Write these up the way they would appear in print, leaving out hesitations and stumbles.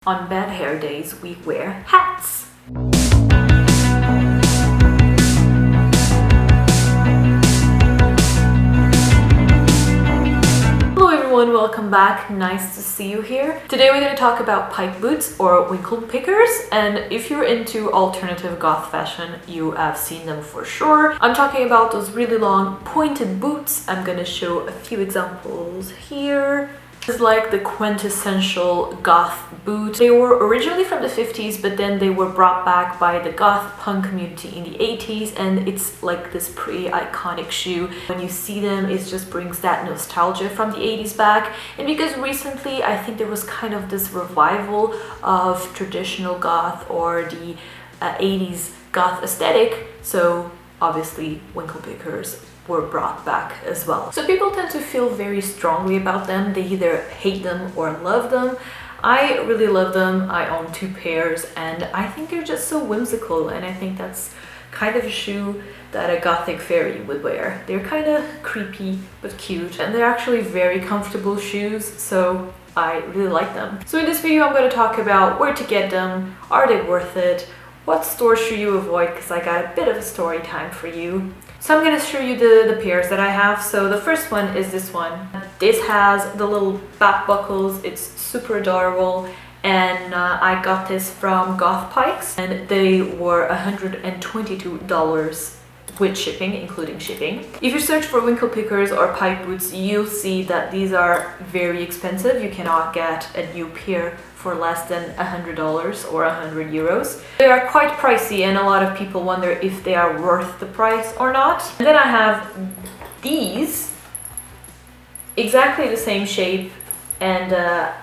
On bad hair days, we wear hats. Hello everyone, welcome back. Nice to see you here. Today we're going to talk about Pike boots or winkle pickers, and if you're into alternative goth fashion, you have seen them for sure. I'm talking about those really long pointed boots. I'm going to show a few examples here. This is like the quintessential goth boot. They were originally from the 50s, but then they were brought back by the goth punk community in the 80s, and it's like this pretty iconic shoe. When you see them, it just brings that nostalgia from the 80s back. And because recently I think there was kind of this revival of traditional goth or the 80s goth aesthetic, so obviously winkle pickers were brought back as well. So people tend to feel very strongly about them. They either hate them or love them. I really love them. I own 2 pairs and I think they're just so whimsical, and I think that's kind of a shoe that a gothic fairy would wear. They're kind of creepy but cute, and they're actually very comfortable shoes, so I really like them. So in this video I'm going to talk about where to get them, are they worth it, what stores should you avoid, because I got a bit of a story time for you. So I'm going to show you the pairs that I have. So the first one is this one. This has the little back buckles. It's super adorable, and I got this from Goth Pikes, and they were $122 with shipping, including shipping. If you search for winkle pickers or Pike boots, you'll see that these are very expensive. You cannot get a new pair for less than $100 or 100 euros. They are quite pricey, and a lot of people wonder if they are worth the price or not. And then I have these, exactly the same shape, and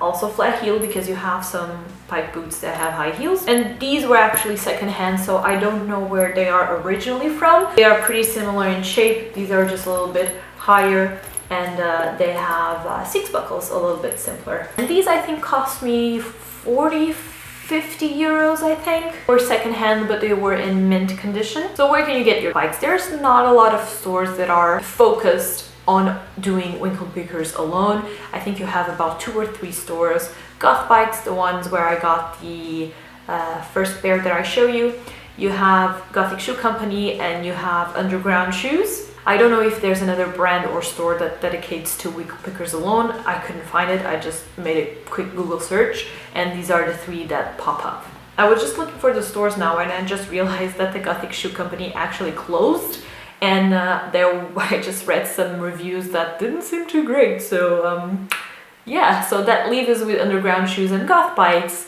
also flat heel, because you have some Pike boots that have high heels. And these were actually secondhand, so I don't know where they are originally from. They are pretty similar in shape. These are just a little bit higher, and they have 6 buckles, a little bit simpler. And these I think cost me 50 euros, I think, or secondhand, but they were in mint condition. So where can you get your Pikes? There's not a lot of stores that are focused on doing winkle pickers alone. I think you have about 2 or 3 stores. Goth Pikes, the ones where I got the first pair that I show you. You have Gothic Shoe Company, and you have Underground Shoes. I don't know if there's another brand or store that dedicates to winkle pickers alone. I couldn't find it. I just made a quick Google search, and these are the 3 that pop up. I was just looking for the stores now, and I just realized that the Gothic Shoe Company actually closed, and I just read some reviews that didn't seem too great. So yeah, so that leaves us with Underground Shoes and Goth Pikes,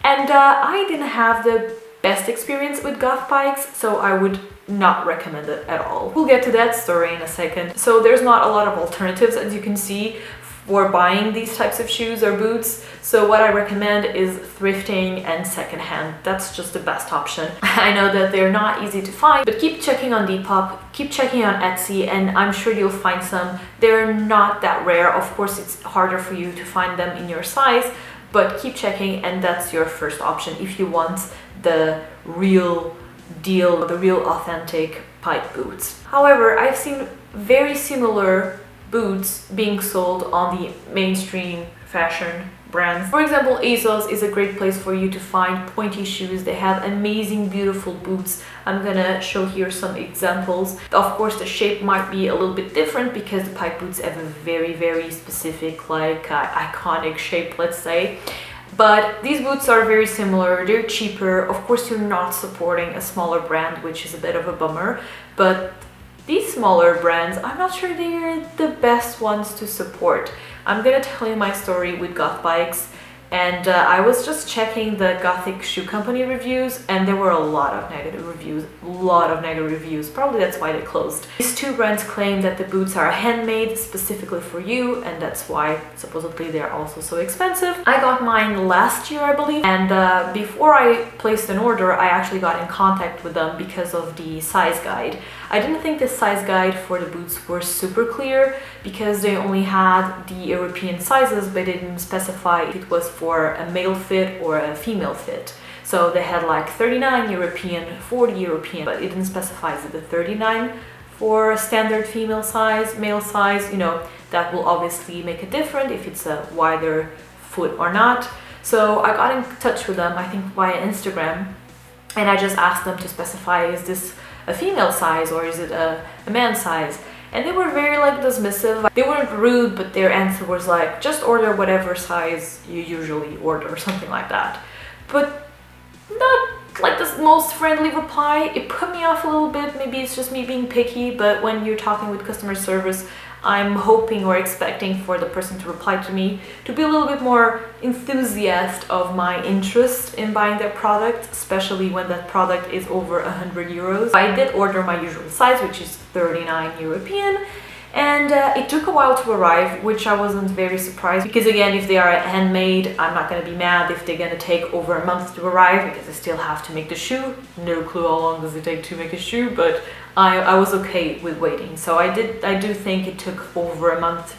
and I didn't have the best experience with Goth Pikes, so I would not recommend it at all. We'll get to that story in a second. So there's not a lot of alternatives, as you can see, for buying these types of shoes or boots. So what I recommend is thrifting and secondhand. That's just the best option. I know that they're not easy to find, but keep checking on Depop, keep checking on Etsy, and I'm sure you'll find some. They're not that rare. Of course, it's harder for you to find them in your size, but keep checking, and that's your first option if you want the real deal, the real authentic Pike boots. However, I've seen very similar boots being sold on the mainstream fashion brands. For example, ASOS is a great place for you to find pointy shoes. They have amazing, beautiful boots. I'm gonna show here some examples. Of course, the shape might be a little bit different because the Pike boots have a very, very specific, like iconic shape, let's say. But these boots are very similar. They're cheaper. Of course, you're not supporting a smaller brand, which is a bit of a bummer, but these smaller brands, I'm not sure they're the best ones to support. I'm gonna tell you my story with Goth Pikes, and I was just checking the Gothic Shoe Company reviews, and there were a lot of negative reviews. Probably that's why they closed. These 2 brands claim that the boots are handmade specifically for you, and that's why supposedly they're also so expensive. I got mine last year, I believe, and before I placed an order, I actually got in contact with them because of the size guide. I didn't think the size guide for the boots were super clear, because they only had the European sizes, but they didn't specify if it was for a male fit or a female fit. So they had like 39 European, 40 European, but it didn't specify is it the 39 for a standard female size, male size, you know, that will obviously make a difference if it's a wider foot or not. So I got in touch with them, I think via Instagram, and I just asked them to specify, is this a female size or is it a man's size? And they were very like dismissive. They weren't rude, but their answer was like, just order whatever size you usually order, or something like that. But not like the most friendly reply. It put me off a little bit. Maybe it's just me being picky, but when you're talking with customer service, I'm hoping or expecting for the person to reply to me to be a little bit more enthusiastic of my interest in buying their product, especially when that product is over 100 euros. I did order my usual size, which is 39 European, and it took a while to arrive, which I wasn't very surprised, because again, if they are handmade, I'm not going to be mad if they're going to take over a month to arrive, because I still have to make the shoe. No clue how long does it take to make a shoe, but I was okay with waiting. So I do think it took over a month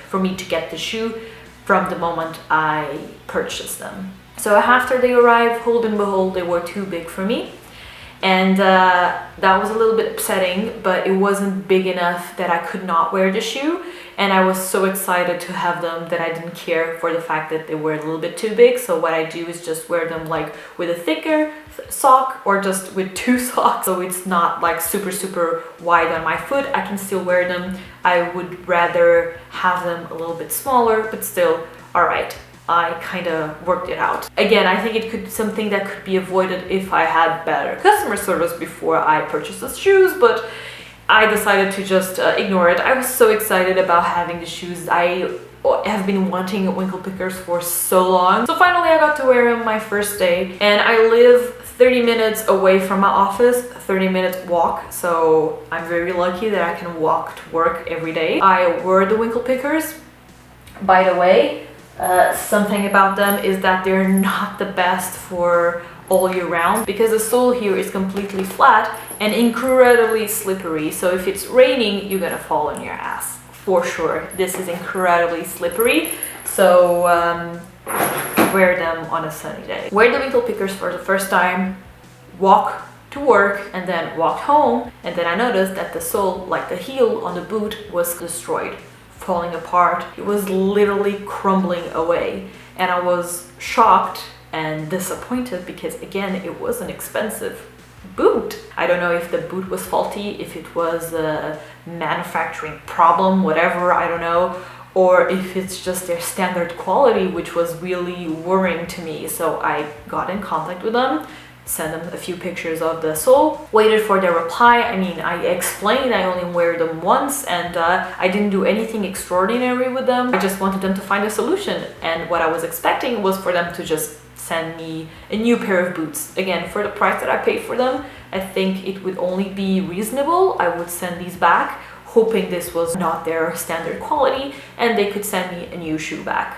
for me to get the shoe from the moment I purchased them. So after they arrived, hold and behold, they were too big for me. And that was a little bit upsetting, but it wasn't big enough that I could not wear the shoe. And I was so excited to have them that I didn't care for the fact that they were a little bit too big. So what I do is just wear them like with a thicker sock or just with 2 socks. So it's not like super wide on my foot. I can still wear them. I would rather have them a little bit smaller, but still all right. I kind of worked it out. Again, I think it could something that could be avoided if I had better customer service before I purchased the shoes, but I decided to just ignore it. I was so excited about having the shoes. I have been wanting winkle pickers for so long. So finally I got to wear them my first day, and I live 30 minutes away from my office, 30 minutes walk, so I'm very lucky that I can walk to work every day. I wore the winkle pickers. By the way, something about them is that they're not the best for all year round, because the sole here is completely flat and incredibly slippery. So if it's raining, you're gonna fall on your ass for sure. This is incredibly slippery, so wear them on a sunny day. Wear the winkle pickers for the first time, walk to work, and then walked home, and then I noticed that the sole, like the heel on the boot, was destroyed, falling apart. It was literally crumbling away, and I was shocked and disappointed because again, it was an expensive boot. I don't know if the boot was faulty, if it was a manufacturing problem, whatever, I don't know, or if it's just their standard quality, which was really worrying to me. So I got in contact with them, sent them a few pictures of the sole, waited for their reply. I mean, I explained I only wear them once, and I didn't do anything extraordinary with them. I just wanted them to find a solution, and what I was expecting was for them to just send me a new pair of boots. Again, for the price that I paid for them, I think it would only be reasonable. I would send these back, hoping this was not their standard quality, and they could send me a new shoe back.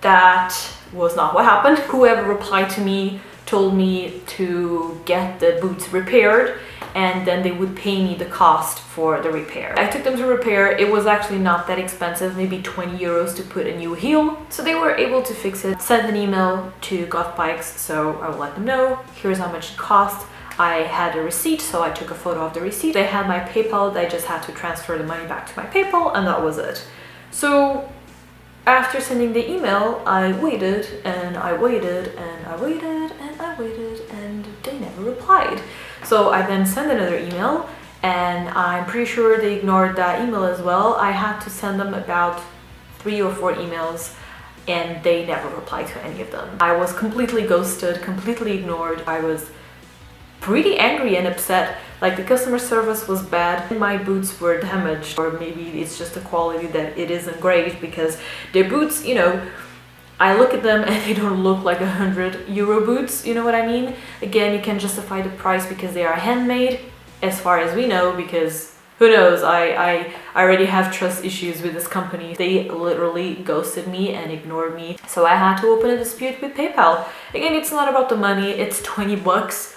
That was not what happened. Whoever replied to me told me to get the boots repaired, and then they would pay me the cost for the repair. I took them to repair. It was actually not that expensive, maybe 20 euros to put a new heel. So they were able to fix it. Sent an email to Pikes, so I will let them know, here's how much it cost. I had a receipt, so I took a photo of the receipt. They had my PayPal, I just had to transfer the money back to my PayPal, and that was it. So after sending the email, I waited and I waited and I waited and I waited, and they never replied. So I then sent another email, and I'm pretty sure they ignored that email as well. I had to send them about 3 or 4 emails, and they never replied to any of them. I was completely ghosted, completely ignored. I was pretty angry and upset. Like, the customer service was bad, my boots were damaged, or maybe it's just the quality that it isn't great, because their boots, you know, I look at them and they don't look like 100 euro boots, you know what I mean? Again, you can justify the price because they are handmade, as far as we know, because who knows, I already have trust issues with this company. They literally ghosted me and ignored me, so I had to open a dispute with PayPal. Again, it's not about the money, it's 20 bucks,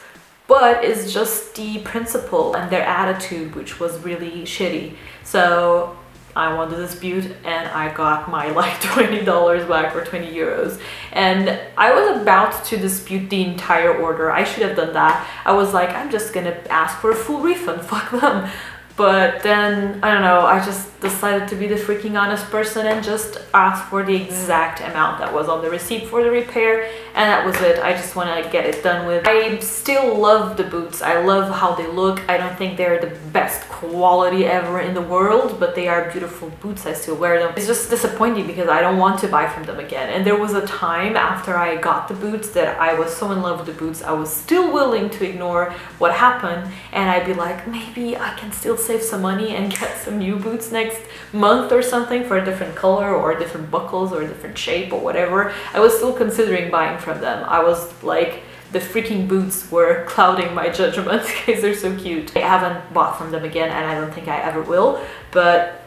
but it's just the principle and their attitude, which was really shitty. So I won the dispute, and I got my like $20 back, or 20 euros. And I was about to dispute the entire order. I should have done that. I was like, I'm just gonna ask for a full refund, fuck them. But then, I don't know, I just decided to be the freaking honest person and just ask for the exact amount that was on the receipt for the repair, and that was it. I just want to get it done with. I still love the boots. I love how they look. I don't think they're the best quality ever in the world, but they are beautiful boots. I still wear them. It's just disappointing because I don't want to buy from them again. And there was a time after I got the boots that I was so in love with the boots, I was still willing to ignore what happened, and I'd be like, maybe I can still save some money and get some new boots next month or something for a different color or different buckles or a different shape or whatever. I was still considering buying from them. I was like, the freaking boots were clouding my judgment because they're so cute. I haven't bought from them again, and I don't think I ever will. But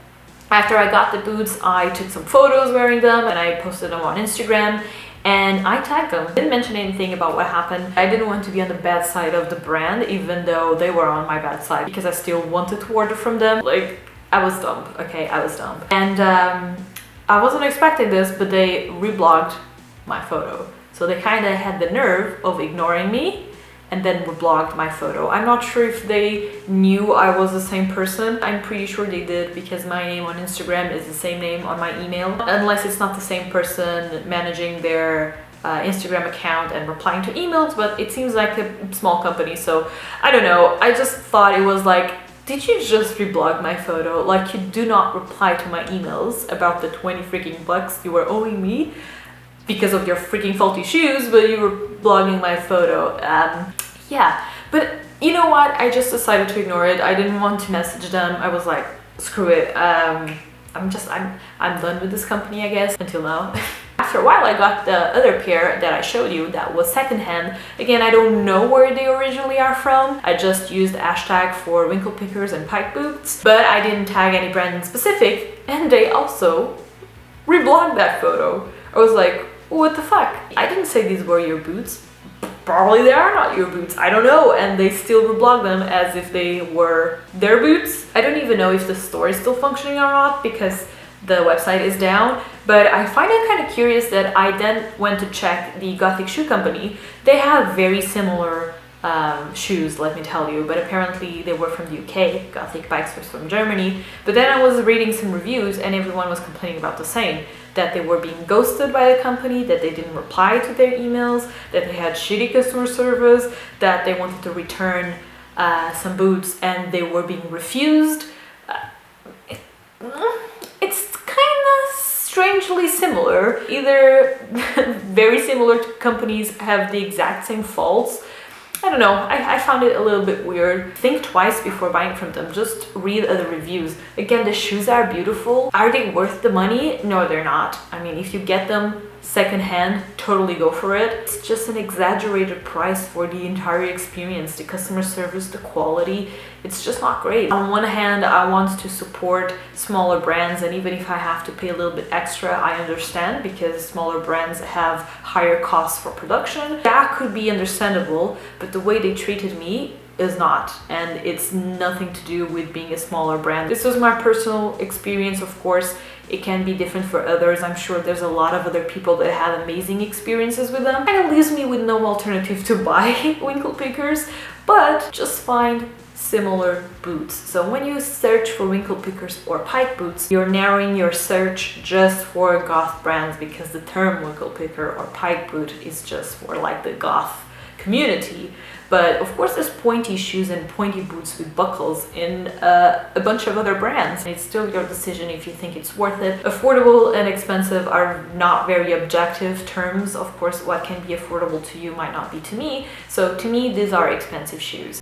after I got the boots, I took some photos wearing them and I posted them on Instagram. And I tagged them. Didn't mention anything about what happened. I didn't want to be on the bad side of the brand, even though they were on my bad side, because I still wanted to order from them. Like, I was dumb. Okay, I was dumb. And I wasn't expecting this, but they reblogged my photo. So they kind of had the nerve of ignoring me and then reblogged my photo. I'm not sure if they knew I was the same person. I'm pretty sure they did, because my name on Instagram is the same name on my email, unless it's not the same person managing their Instagram account and replying to emails, but it seems like a small company, so I don't know. I just thought it was like, did you just reblog my photo? Like, you do not reply to my emails about the 20 freaking bucks you were owing me because of your freaking faulty shoes, but you were blogging my photo. Yeah, but you know what? I just decided to ignore it. I didn't want to message them. I was like, screw it. I'm done with this company, I guess, until now. After a while, I got the other pair that I showed you that was secondhand. Again, I don't know where they originally are from. I just used the hashtag for winkle pickers and Pike boots, but I didn't tag any brand in specific, and they also reblogged that photo. I was like, what the fuck? I didn't say these were your boots. Probably they are not your boots, I don't know, and they still reblog them as if they were their boots. I don't even know if the store is still functioning or not, because the website is down, but I find it kind of curious that I then went to check the Gothic shoe company. They have very similar shoes, let me tell you, but apparently they were from the UK. Gothic Pikes was from Germany. But then I was reading some reviews and everyone was complaining about the same, that they were being ghosted by the company, that they didn't reply to their emails, that they had shitty customer service, that they wanted to return some boots and they were being refused. It's kind of strangely similar. Either very similar companies have the exact same faults. I don't know, I found it a little bit weird. Think twice before buying from them. Just read other reviews. Again, the shoes are beautiful. Are they worth the money? No, they're not. I mean, if you get them secondhand, totally go for it. It's just an exaggerated price for the entire experience. The customer service, the quality, it's just not great. On one hand, I want to support smaller brands, and even if I have to pay a little bit extra, I understand, because smaller brands have higher costs for production. That could be understandable, but the way they treated me is not, and it's nothing to do with being a smaller brand. This was my personal experience, of course. It can be different for others. I'm sure there's a lot of other people that had amazing experiences with them. And it leaves me with no alternative to buy winkle pickers, but just find similar boots. So when you search for winkle pickers or Pike boots, you're narrowing your search just for goth brands, because the term winkle picker or Pike boot is just for like the goth community. But of course there's pointy shoes and pointy boots with buckles in a bunch of other brands. It's still your decision if you think it's worth it. Affordable and expensive are not very objective terms. Of course, what can be affordable to you might not be to me. So to me, these are expensive shoes.